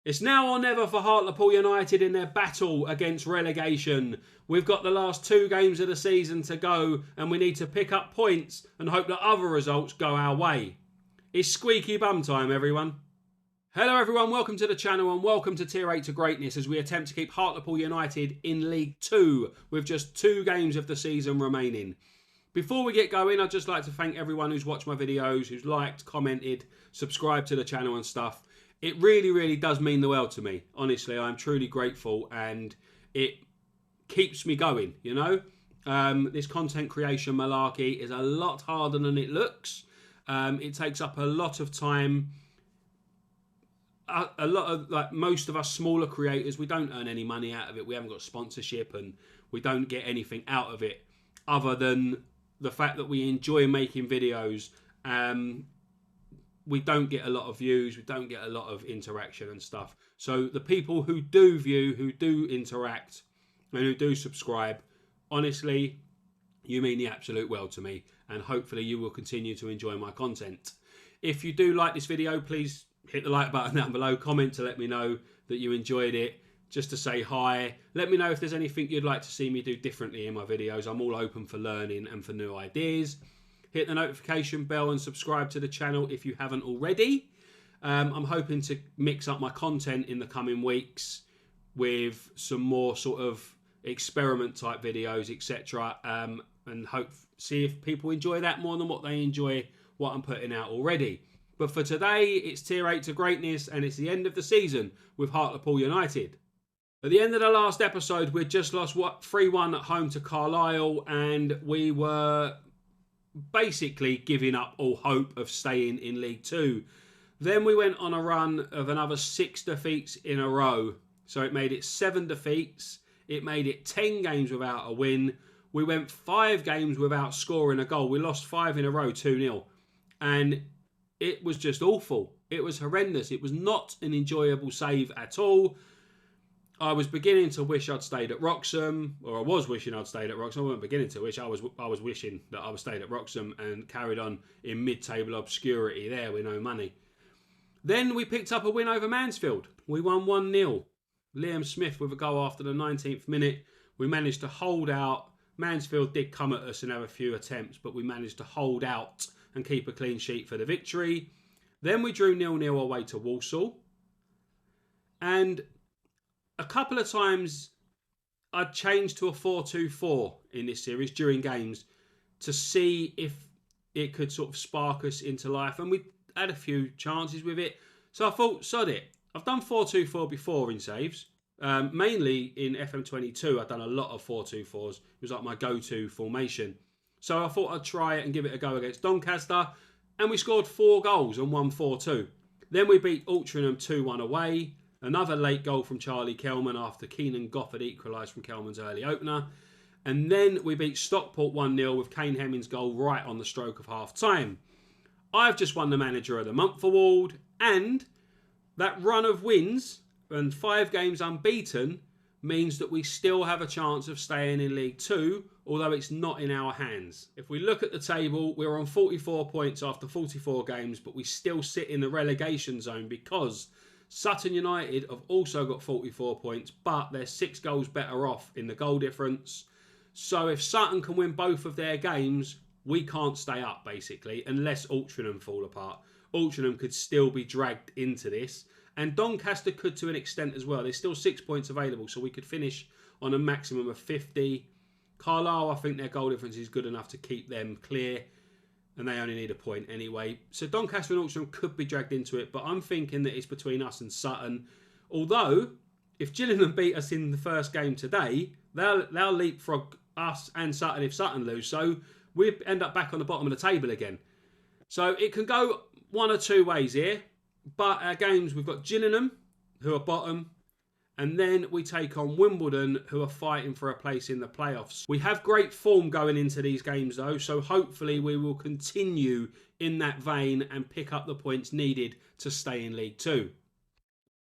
It's now or never for Hartlepool United in their battle against relegation. We've got the last 2 games of the season to go and we need to pick up points and hope that other results go our way. It's squeaky bum time, everyone. Hello everyone, welcome to the channel and welcome to Tier 8 to Greatness as we attempt to keep Hartlepool United in League 2 with just 2 games of the season remaining. Before we get going, I'd just like to thank everyone who's watched my videos, who's liked, commented, subscribed to the channel and stuff. It really does mean the world to me. Honestly, I'm truly grateful and it keeps me going, you know. This content creation malarkey is a lot harder than it looks. It takes up a lot of time. A lot of, like most of us smaller creators, we don't earn any money out of it. We haven't got sponsorship and we don't get anything out of it other than the fact that we enjoy making videos. We don't get a lot of views, we don't get a lot of interaction and stuff. So the people who do view, who do interact, and who do subscribe, honestly, you mean the absolute world to me. And hopefully you will continue to enjoy my content. If you do like this video, please hit the like button down below. Comment to let me know that you enjoyed it. Just to say hi. Let me know if there's anything you'd like to see me do differently in my videos. I'm all open for learning and for new ideas. Hit the notification bell and subscribe to the channel if you haven't already. I'm hoping to mix up my content in the coming weeks with some more sort of experiment type videos, etc. And see if people enjoy that more than what they enjoy what I'm putting out already. But for today, it's Tier 8 to Greatness and it's the end of the season with Hartlepool United. At the end of the last episode, we'd just lost 3-1 at home to Carlisle and we were basically giving up all hope of staying in League 2. Then we went on a run of another 6 defeats in a row. So it made it 7 defeats. It made it 10 games without a win. We went 5 games without scoring a goal. We lost 5 in a row, 2-0. And it was just awful. It was horrendous. It was not an enjoyable save at all. I was beginning to wish I'd stayed at Wroxham, or I was wishing I'd stayed at Wroxham. I wasn't beginning to wish. I was wishing that I was stayed at Wroxham and carried on in mid-table obscurity there with no money. Then we picked up a win over Mansfield. We won 1-0. Liam Smith with a goal after the 19th minute. We managed to hold out. Mansfield did come at us and have a few attempts, but we managed to hold out and keep a clean sheet for the victory. Then we drew 0-0 away to Walsall. And a couple of times I'd changed to a 4-2-4 in this series during games to see if it could sort of spark us into life. And we had a few chances with it. So I thought, sod it. I've done 4-2-4 before in saves. Mainly in FM23, I've done a lot of 4-2-4s. It was like my go-to formation. So I thought I'd try it and give it a go against Doncaster. And we scored 4 goals and won 4-2. Then we beat Altrincham 2-1 away. Another late goal from Charlie Kelman after Keenan Gofford equalised from Kelman's early opener. And then we beat Stockport 1-0 with Kane Hemming's goal right on the stroke of half-time. I've just won the Manager of the Month award. And that run of wins and 5 games unbeaten means that we still have a chance of staying in League 2, although it's not in our hands. If we look at the table, we're on 44 points after 44 games, but we still sit in the relegation zone because Sutton United have also got 44 points, but they're 6 goals better off in the goal difference. So if Sutton can win both of their games, we can't stay up, basically, unless Altrincham fall apart. Altrincham could still be dragged into this, and Doncaster could to an extent as well. There's still 6 points available, so we could finish on a maximum of 50. Carlisle, I think their goal difference is good enough to keep them clear, and they only need a point anyway. So Doncaster and Altrincham could be dragged into it, but I'm thinking that it's between us and Sutton. Although, if Gillingham beat us in the first game today, they'll leapfrog us and Sutton if Sutton lose. So we end up back on the bottom of the table again. So it can go one or two ways here. But our games, we've got Gillingham, who are bottom, and then we take on Wimbledon, who are fighting for a place in the playoffs. We have great form going into these games, though, so hopefully we will continue in that vein and pick up the points needed to stay in League 2.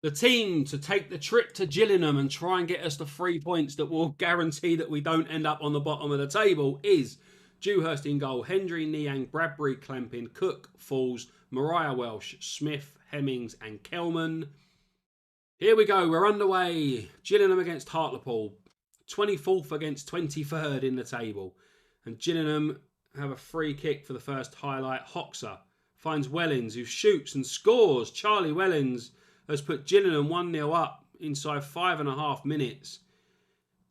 The team to take the trip to Gillingham and try and get us the 3 points that will guarantee that we don't end up on the bottom of the table is Dewhurst in goal, Hendry, Niang, Bradbury, Clampin, Cook, Falls, Mariah Welsh, Smith, Hemmings and Kelman. Here we go, we're underway. Gillingham against Hartlepool. 24th against 23rd in the table. And Gillingham have a free kick for the first highlight. Hoxer finds Wellens, who shoots and scores. Charlie Wellens has put Gillingham 1-0 up inside 5.5 minutes.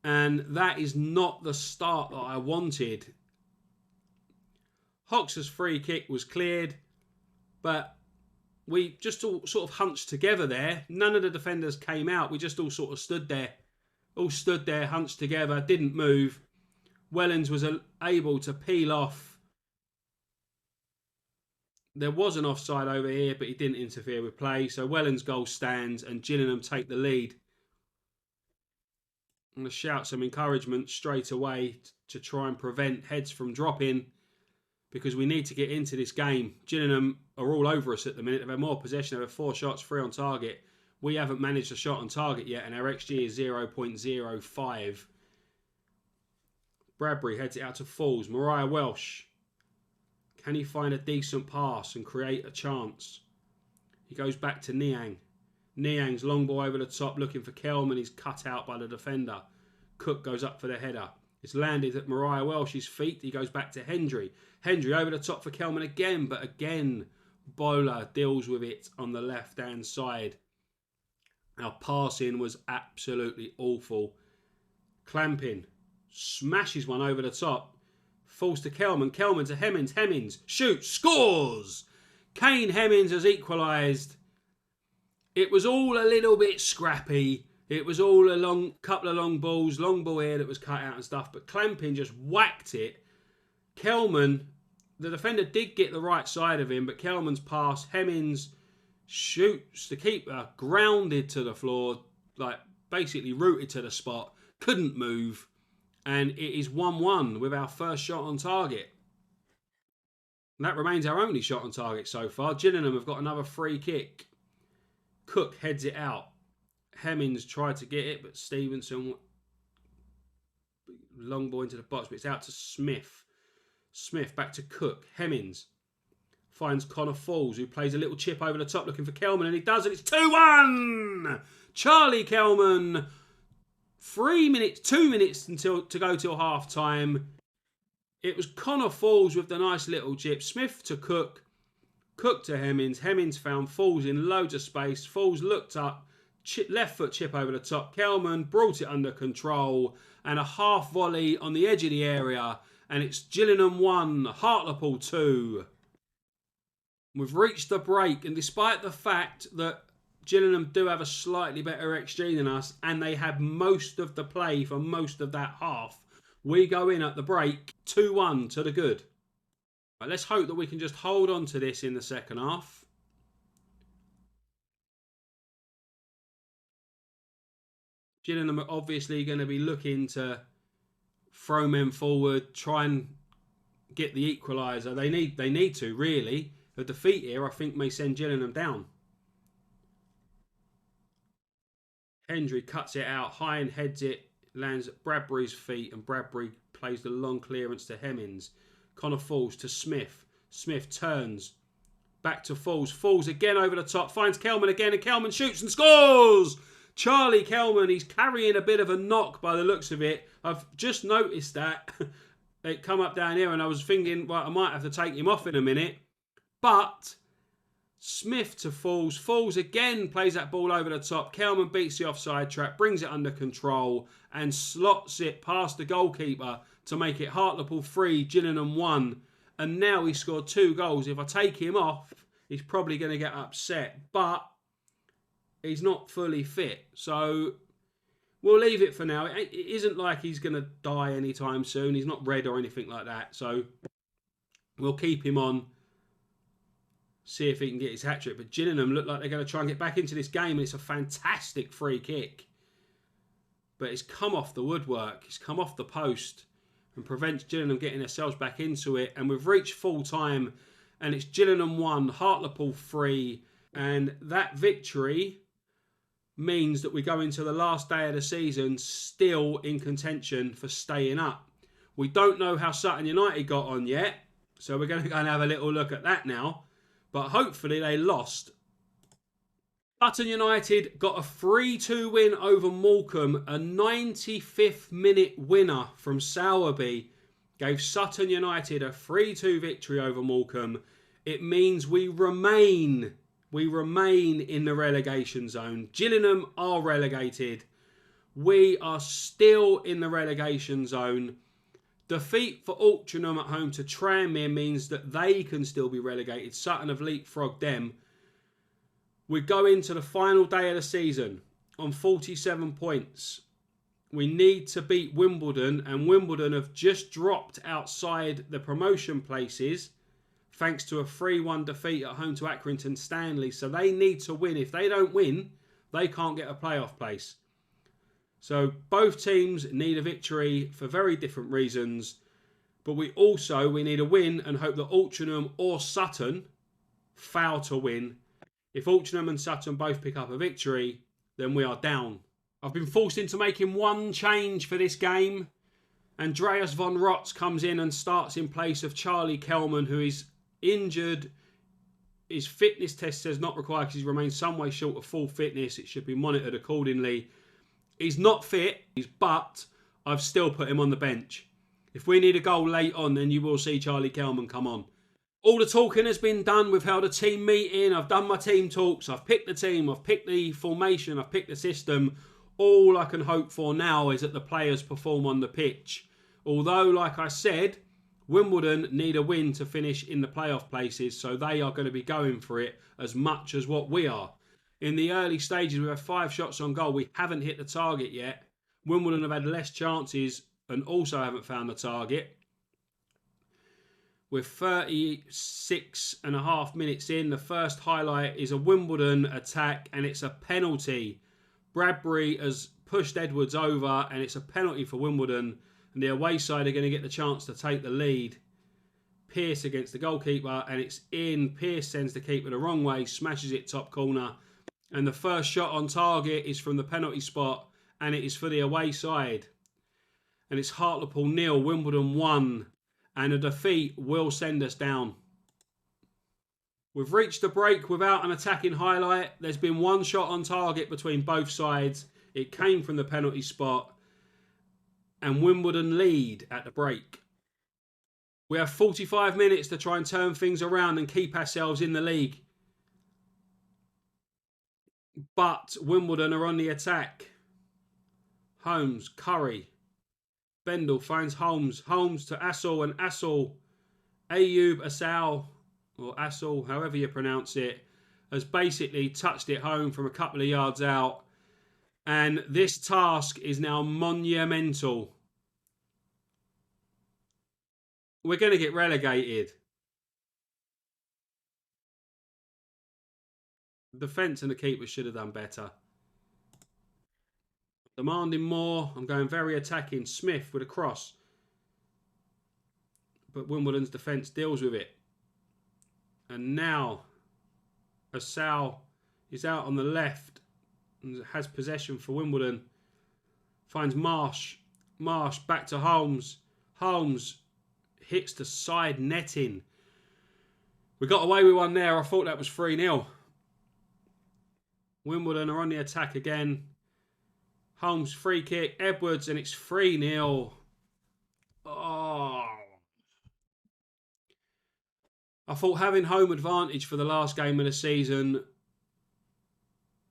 And that is not the start that I wanted. Hoxer's free kick was cleared, but we just all sort of hunched together there. None of the defenders came out. We just all sort of stood there. All stood there, hunched together, didn't move. Wellens was able to peel off. There was an offside over here, but he didn't interfere with play. So Wellens' goal stands and Gillingham take the lead. I'm going to shout some encouragement straight away to try and prevent heads from dropping, because we need to get into this game. Gillingham are all over us at the minute. They've had more possession. They've had 4 shots, 3 on target. We haven't managed a shot on target yet, and our XG is 0.05. Bradbury heads it out to Falls. Mariah Welsh. Can he find a decent pass and create a chance? He goes back to Niang. Niang's long ball over the top looking for Kelman. He's cut out by the defender. Cook goes up for the header. It's landed at Mariah Welsh's feet. He goes back to Hendry. Hendry over the top for Kelman again, but again, Bowler deals with it on the left-hand side. Our passing was absolutely awful. Clamping smashes one over the top. Falls to Kelman. Kelman to Hemmings. Hemmings shoots, scores! Kane Hemmings has equalised. It was all a little bit scrappy. It was all a couple of long balls, long ball here that was cut out and stuff, but Clamping just whacked it. Kelman, the defender did get the right side of him, but Kelman's pass, Hemmings shoots the keeper, grounded to the floor, like basically rooted to the spot, couldn't move, and it is 1-1 with our first shot on target. And that remains our only shot on target so far. Gillingham have got another free kick. Cook heads it out. Hemmings tried to get it, but Stevenson, long ball into the box, but it's out to Smith. Smith back to Cook. Hemmings finds Connor Falls, who plays a little chip over the top looking for Kelman, and he does, and it's 2-1! Charlie Kelman. 2 minutes to go till half time. It was Connor Falls with the nice little chip. Smith to Cook. Cook to Hemmings. Hemmings found Falls in loads of space. Falls looked up. Left foot chip over the top. Kelman brought it under control. And a half volley on the edge of the area. And it's Gillingham 1, Hartlepool 2. We've reached the break. And despite the fact that Gillingham do have a slightly better XG than us, and they had most of the play for most of that half, we go in at the break 2-1 to the good. Right, let's hope that we can just hold on to this in the second half. Gillingham are obviously going to be looking to throw men forward, try and get the equaliser. They need to, really. A defeat here, I think, may send Gillingham down. Hendry cuts it out, high and heads it, lands at Bradbury's feet, and Bradbury plays the long clearance to Hemmings. Connor Falls to Smith. Smith turns. Back to Falls. Falls again over the top. Finds Kelman again, and Kelman shoots and scores! Charlie Kelman, he's carrying a bit of a knock by the looks of it. I've just noticed that. It come up down here, and I was thinking, well, I might have to take him off in a minute. But Smith to Falls. Falls again plays that ball over the top. Kelman beats the offside trap, brings it under control, and slots it past the goalkeeper to make it Hartlepool 3, Gillingham 1. And now he's scored 2 goals. If I take him off, he's probably going to get upset. But he's not fully fit. So we'll leave it for now. It isn't like he's going to die anytime soon. He's not red or anything like that. So we'll keep him on. See if he can get his hat-trick. But Gillingham look like they're going to try and get back into this game. And it's a fantastic free kick. But it's come off the woodwork. It's come off the post. And prevents Gillingham getting themselves back into it. And we've reached full time. And it's Gillingham 1, Hartlepool 3. And that victory means that we go into the last day of the season still in contention for staying up. We don't know how Sutton United got on yet. So we're going to go and have a little look at that now. But hopefully they lost. Sutton United got a 3-2 win over Morecambe. A 95th minute winner from Sowerby gave Sutton United a 3-2 victory over Morecambe. It means we remain in the relegation zone. Gillingham are relegated. We are still in the relegation zone. Defeat for Altrincham at home to Tranmere means that they can still be relegated. Sutton have leapfrogged them. We go into the final day of the season on 47 points. We need to beat Wimbledon, and Wimbledon have just dropped outside the promotion places thanks to a 3-1 defeat at home to Accrington Stanley. So they need to win. If they don't win, they can't get a playoff place. So both teams need a victory for very different reasons. But we need a win and hope that Altrincham or Sutton fail to win. If Altrincham and Sutton both pick up a victory, then we are down. I've been forced into making one change for this game. Andreas von Rotz comes in and starts in place of Charlie Kelman, who is injured. His fitness test says not required because he remains some way short of full fitness. It should be monitored accordingly. He's not fit, but I've still put him on the bench. If we need a goal late on, then you will see Charlie Kelman come on. All the talking has been done. We've held a team meeting. I've done my team talks. I've picked the team. I've picked the formation. I've picked the system. All I can hope for now is that the players perform on the pitch. Although, like I said, Wimbledon need a win to finish in the playoff places, so they are going to be going for it as much as what we are. In the early stages, we have 5 shots on goal. We haven't hit the target yet. Wimbledon have had less chances and also haven't found the target. We're 36.5 minutes in. The first highlight is a Wimbledon attack and it's a penalty. Bradbury has pushed Edwards over and it's a penalty for Wimbledon. And the away side are going to get the chance to take the lead. Pearce against the goalkeeper and it's in. Pearce sends the keeper the wrong way, smashes it top corner. And the first shot on target is from the penalty spot and it is for the away side. And it's Hartlepool 0, Wimbledon 1. And a defeat will send us down. We've reached the break without an attacking highlight. There's been 1 shot on target between both sides. It came from the penalty spot. And Wimbledon lead at the break. We have 45 minutes to try and turn things around and keep ourselves in the league. But Wimbledon are on the attack. Holmes, Curry. Bendel finds Holmes. Holmes to Assel and Assel. Ayub Assal, or Assel, however you pronounce it, has basically touched it home from a couple of yards out. And this task is now monumental. We're going to get relegated. The defence and the keeper should have done better. Demanding more. I'm going very attacking. Smith with a cross. But Wimbledon's defence deals with it. And now Assal is out on the left and has possession for Wimbledon. Finds Marsh. Marsh back to Holmes. Holmes hits the side netting. We got away with one there. I thought that was 3-0. Wimbledon are on the attack again. Holmes free kick. Edwards and it's 3-0. Oh. I thought having home advantage for the last game of the season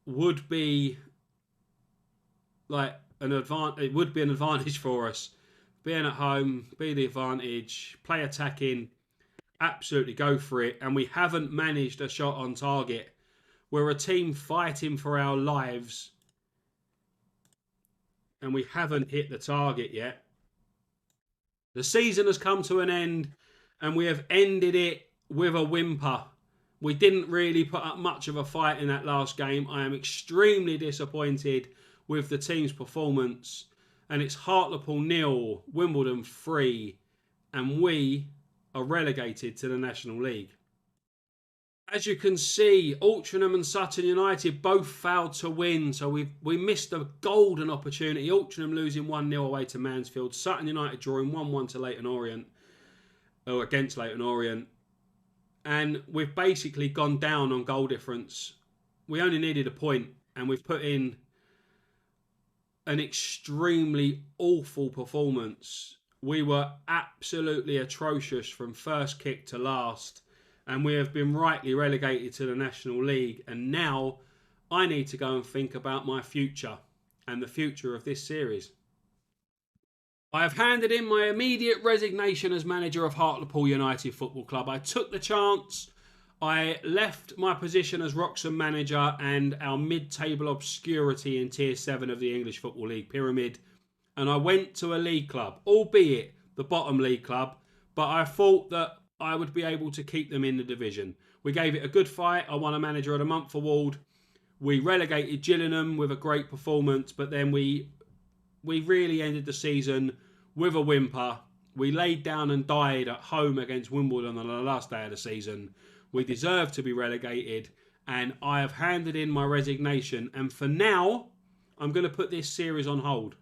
would be like an advantage. It would be an advantage for us. Being at home, be the advantage, play attacking, absolutely go for it. And we haven't managed a shot on target. We're a team fighting for our lives. And we haven't hit the target yet. The season has come to an end and we have ended it with a whimper. We didn't really put up much of a fight in that last game. I am extremely disappointed with the team's performance. And it's Hartlepool 0, Wimbledon 3, and we are relegated to the National League. As you can see, Altrincham and Sutton United both failed to win, so we missed a golden opportunity. Altrincham losing 1-0 away to Mansfield, Sutton United drawing 1-1 to Leyton Orient, or against Leyton Orient. And we've basically gone down on goal difference we only needed a point, and we've put in an extremely awful performance. We were absolutely atrocious from first kick to last, and we have been rightly relegated to the National League. And now I need to go and think about my future and the future of this series. I have handed in my immediate resignation as manager of Hartlepool United Football Club. I took the chance. I left my position as Wroxham manager and our mid-table obscurity in Tier 7 of the English Football League pyramid, and I went to a league club, albeit the bottom league club, but I thought that I would be able to keep them in the division. We gave it a good fight. I won a Manager of the Month award. We relegated Gillingham with a great performance, but then we really ended the season with a whimper. We laid down and died at home against Wimbledon on the last day of the season. We deserved to be relegated, and I have handed in my resignation. And for now, I'm going to put this series on hold.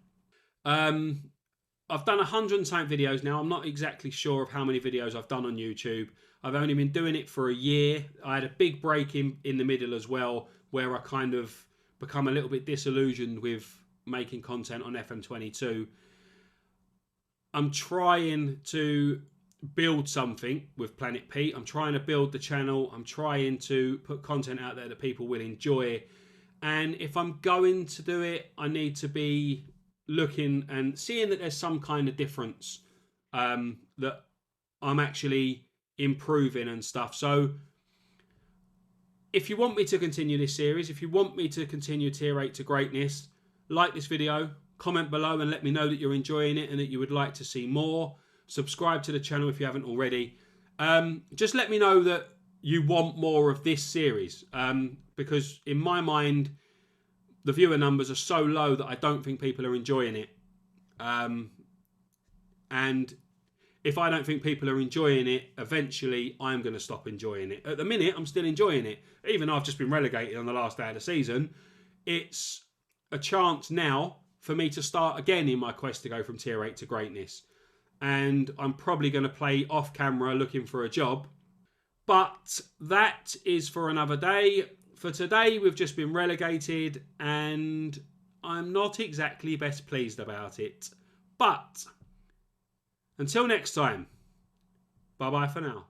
I've done 100 and something videos now. I'm not exactly sure of how many videos I've done on YouTube. I've only been doing it for a year. I had a big break in the middle as well, where I kind of become a little bit disillusioned with making content on FM22. I'm trying to build something with Planet Pete. I'm trying to build the channel. I'm trying to put content out there that people will enjoy. And if I'm going to do it, I need to be looking and seeing that there's some kind of difference, that I'm actually improving and stuff. So if you want me to continue this series, if you want me to continue Tier 8 to greatness, like this video, comment below and let me know that you're enjoying it and that you would like to see more. Subscribe to the channel if you haven't already. Just let me know that you want more of this series, because in my mind, the viewer numbers are so low that I don't think people are enjoying it. And if I don't think people are enjoying it, eventually I'm going to stop enjoying it. At the minute, I'm still enjoying it. Even though I've just been relegated on the last day of the season, it's a chance now for me to start again in my quest to go from Tier 8 to greatness. And I'm probably going to play off camera looking for a job. But that is for another day. For today, we've just been relegated and I'm not exactly best pleased about it. But until next time, bye-bye for now.